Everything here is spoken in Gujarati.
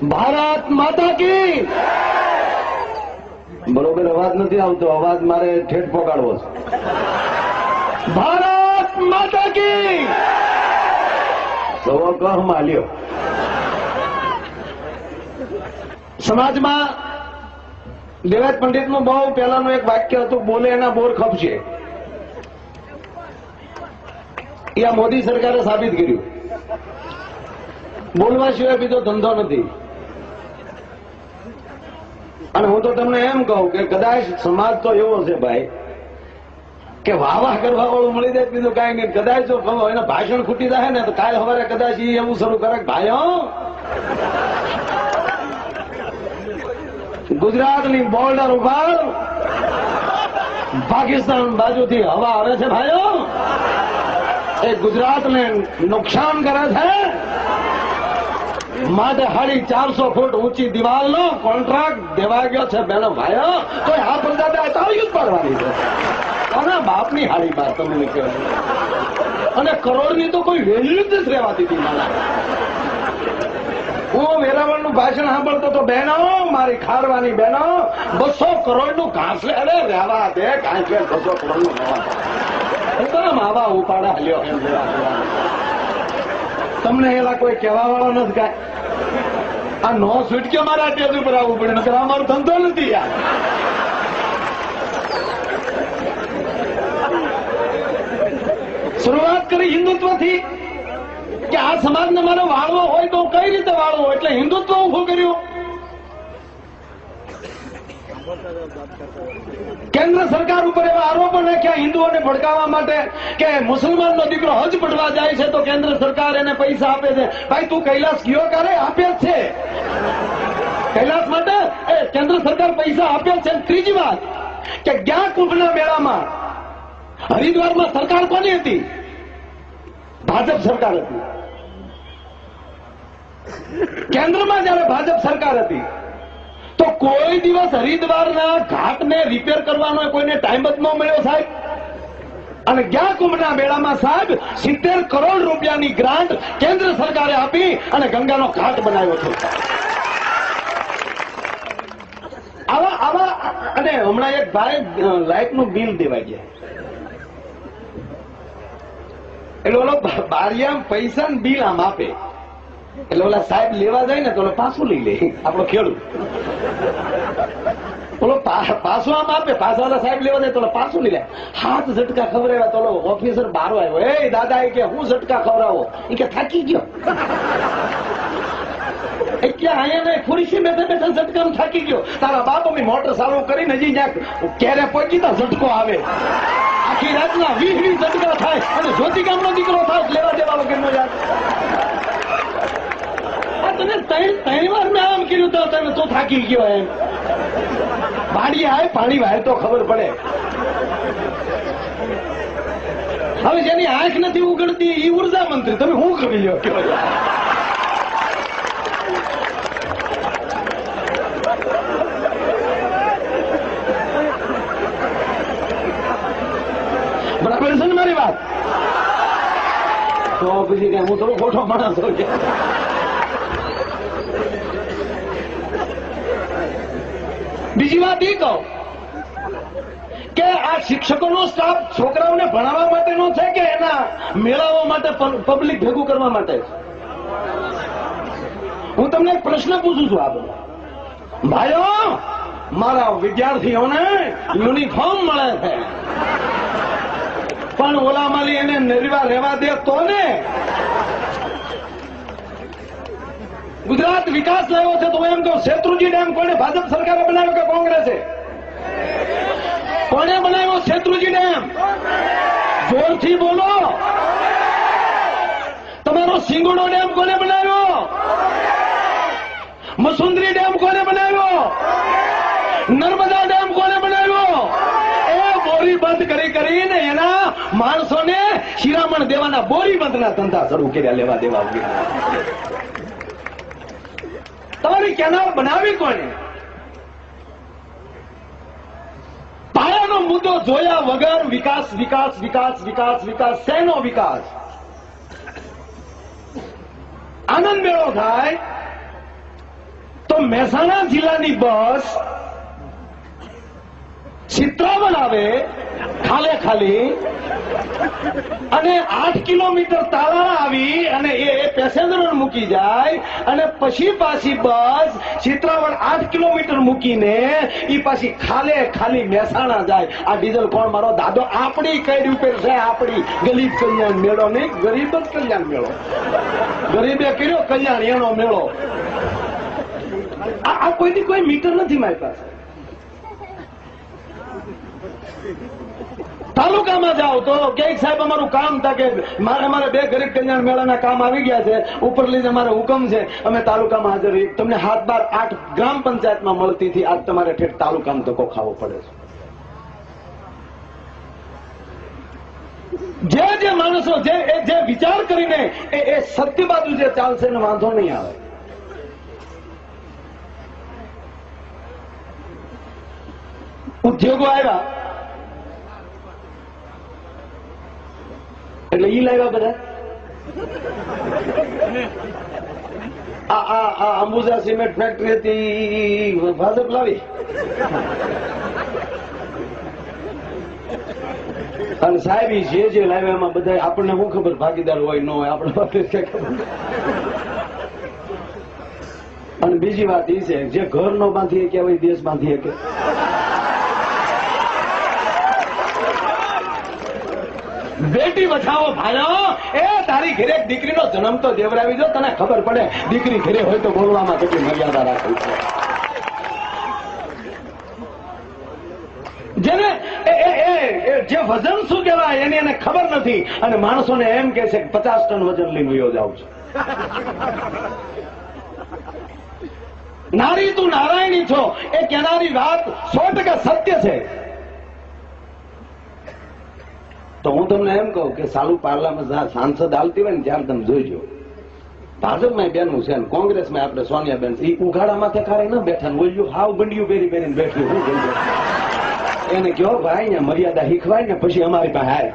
ભારત માતા કી બરોબર અવાજ નથી આવતો, અવાજ મારે ઠેઠ પહોંચાડવો છે. ભારત માતા કી સવો કહ માલ્યો. સમાજમાં દેવાજ પંડિતનું બહુ પહેલાનું એક વાક્ય હતું, બોલે એના બોર ખપશે. એ આ મોદી સરકારે સાબિત કર્યું. બોલવા સિવાય બીજો ધંધો નથી. અને હું તો તમને એમ કહું કે કદાચ સમાજ તો એવો છે ભાઈ કે વાહ કરવા વાળું મળી જાય, બીજું કઈ નહીં. કદાચ જો એના ભાષણ ખૂટી જાય ને તો કાલ સવારે કદાચ એવું શરૂ કરે ભાઈઓ ગુજરાતની બોર્ડર ઉપર પાકિસ્તાન બાજુથી હવા આવે છે ભાઈઓ, એ ગુજરાતને નુકસાન કરે છે. માટે 450 ફૂટ ઊંચી દિવાલનો કોન્ટ્રાક્ટ દેવા ગયો છે બહેનો ભાઈઓ. તો આ પ્રજાને તાળીઓ પાડવાની છે. અને બાપની હાડી બાર તમને કહેવાય. અને કરોડની તો કોઈ વેલ્યુ જ નથી રહેવાતી હતી મારા. હું વેરાવળનું ભાષણ સાંભળતો તો બહેનો, મારી ખારવાની બહેનો, 200 કરોડનું ઘાસલે, અરે રહેવા દે, ઘાસલે 200 કરોડનું રહેવા માવા ઉપાડા હલ્યો એમ તમને એલા કોઈ કહેવા વાળો નથી. કાંઈ આ નો છૂટક્યો મારા ટેજ ઉપર આવવું પડે, નકર અમારો ધંધો નથી યાર. શરૂઆત કરી હિન્દુત્વથી કે આ સમાજને મારો વાળવો હોય તો કઈ રીતે વાળવો, એટલે હિન્દુત્વ ઉભું કર્યું. કેન્દ્ર સરકાર ઉપર એવા આરોપો નાખ્યા હિન્દુઓને ભડકાવવા માટે કે મુસલમાનનો દીકરો હજ પટવા જાય છે તો કેન્દ્ર સરકાર એને પૈસા આપે છે. ભાઈ તું કૈલાસ ગયો ક્યારે? આપે જ છે. કૈલાસ માટે કેન્દ્ર સરકાર પૈસા આપે છે. ત્રીજી વાત કે ગયા કુંભના મેળામાં હરિદ્વારમાં સરકાર કોની હતી? ભાજપ સરકાર હતી. કેન્દ્રમાં જયારે ભાજપ સરકાર હતી તો કોઈ દિવસ હરિદ્વારના ઘાટને રિપેર કરવાનો કોઈને ટાઈમ જ ન મળ્યો સાહેબ. અને ગયા કુંભના મેળામાં સાહેબ 70 કરોડ રૂપિયાની ગ્રાન્ટ કેન્દ્ર સરકારે આપી અને ગંગાનો ઘાટ બનાવ્યો છે. આવા અને હમણાં એક ભાઈ લાઇટનું બિલ દેવાઈ ગયા એટલે ઓલો બારિયામ પૈસા ને બિલ આમ આપે એટલે ઓલા સાહેબ લેવા જાય ને તો ઓલો પાછું લઈ લે. આપણો ખેડૂત ઓલો પાછું આમ આપે, પાછા ઓલા સાહેબ લેવા જાય તો પાછું લઈ લે. હાથ ઝટકા ખવડાવ્યા તો ઓલો ઓફિસર બહાર આવ્યો, એ દાદા એ કે હું ઝટકા ખવડાવો? એ કે થાકી ગયો. એટલે અહીંયા ખુરશી બેઠા બેઠા ઝટકામાં થાકી ગયો. તારા બાપો મોટર ચાલુ કરીને હજી ક્યાંક ક્યારે પહોંચી તો ઝટકો આવે. આખી રાતના 20 ઝટકા થાય અને જ્યોતિ ગામનો દીકરો થાય લેવા દેવા વગરનો યાર. તને 3 વાર મેં આમ કર્યું તો તમે તો થાકી ગયો એમ. પાણી આવે પાણી વાય તો ખબર પડે. હવે જેની આંખ નથી ઉગડતી એ ઉર્જા મંત્રી, તમે શું કરી લો? બરાબર છે ને મારી વાત? તો પછી હું થોડો ખોટો માણસ છું. બીજી વાત એ કહું કે આ શિક્ષકોનો સ્ટાફ છોકરાઓને ભણાવવા માટેનો છે કે એના મેળાઓ માટે પબ્લિક ભેગું કરવા માટે? હું તમને એક પ્રશ્ન પૂછું છું. આ બધા ભાઈઓ, મારા વિદ્યાર્થીઓને યુનિફોર્મ મળે છે પણ ઓલા માલી એને નિર્વા રહેવા દે તો ને. ગુજરાત વિકાસ લાવ્યો છે તો એમ કહું, શેત્રુંજી ડેમ કોને ભાજપ સરકારે બનાવ્યો કે કોંગ્રેસે? કોને બનાવ્યો શેત્રુંજી ડેમ? જોરથી બોલો. તમારો સિંગોડો ડેમ કોને બનાવ્યો? મસુંદરી ડેમ કોને બનાવ્યો? નર્મદા ડેમ કોને બનાવ્યો? એ બોરી બંધ કરીને એના માણસોને શિરામણ દેવાના બોરી બંધના ધંધા શરૂ કર્યા, લેવા દેવા વગેરે. તમારી કેનાલ બનાવી કોને? પાયાનો મુદ્દો જોયા વગર વિકાસ વિકાસ વિકાસ વિકાસ વિકાસ શેનો વિકાસ? આનંદ મેળો થાય મહેસાણા જિલ્લાની બસ ચિત્રાવણ આવે ખાલે ખાલી અને 8 કિલોમીટર તાલાળા આવી અને એ પેસેન્જરો મૂકી જાય અને પછી પાછી બસ ચિત્રાવણ 8 કિલોમીટર મૂકીને એ પાછી ખાલે ખાલી મહેસાણા જાય. આ ડીઝલ કોણ? મારો દાદો. આપણી કઈ ઉપર છે? આપણી ગરીબ કલ્યાણ મેળો નહીં, ગરીબ જ કલ્યાણ મેળો. ગરીબે કર્યો કલ્યાણ એનો મેળો. આ કોઈની કોઈ મીટર નથી મારી પાસે. તાલુકામાં જાઓ તો કે સાહેબ અમારું કામ था કે મારે 2 ગરીબ કલ્યાણ મેળાના કામ આવી ગયા છે, ઉપર લઈને અમારે હુકમ છે, અમે તાલુકામાં હાજર રહી. તમને 7, 12, 8 ગ્રામ પંચાયતમાં મળતી હતી, આજ તમારે ઠેઠ તાલુકામાં ધક્કો ખાવો પડે છે. જે માણસો જે વિચાર કરીને એ સત્ય બાજુ જે ચાલશે ને વાંધો નહીં આવે. ઉદ્યોગો આવ્યા એટલે ઈ લાવ્યા બધા. આ અંબુજા સિમેન્ટ ફેક્ટરી હતી, ભાજપ લાવી. અને સાહેબ જે લાવ્યા એમાં બધા આપણને શું ખબર ભાગીદાર હોય ન હોય, આપણે ખબર. અને બીજી વાત એ છે જે ઘર નો બાંધી કે દેશ બાંધી શકે. બેટી બચાવો ભાઈઓ. એ તારી ઘરે દીકરીનો જન્મ તો દેવરાવી દો, તને ખબર પડે દીકરી ઘરે હોય તો બોલવામાં કેટલી મર્યાદા રાખવી છે. જેને જે વજન શું કહેવાય એની એને ખબર નથી અને માણસોને એમ કે છે કે 50 ટન વજન લઈને વયો જાઉં છું. નારી તું નારાયણી છો એ કહેનારી વાત 100% સત્ય છે. તો હું તમને એમ કહું કે સાલુ પાર્લામાં સાંસદ આવતી હોય ને ત્યારે તમે જોઈજો, ભાજપમાં બેનનું છે ને કોંગ્રેસમાં આપણે સોનિયાબેન એ ઉઘાડા માથે કારે ન બેઠા ને ઓલ્યું હાવ બંડિયું પહેરીને બેઠું. એને કહો ભાઈ અહીંયા મર્યાદા શીખવાય ને પછી અમારી પાસે આવે.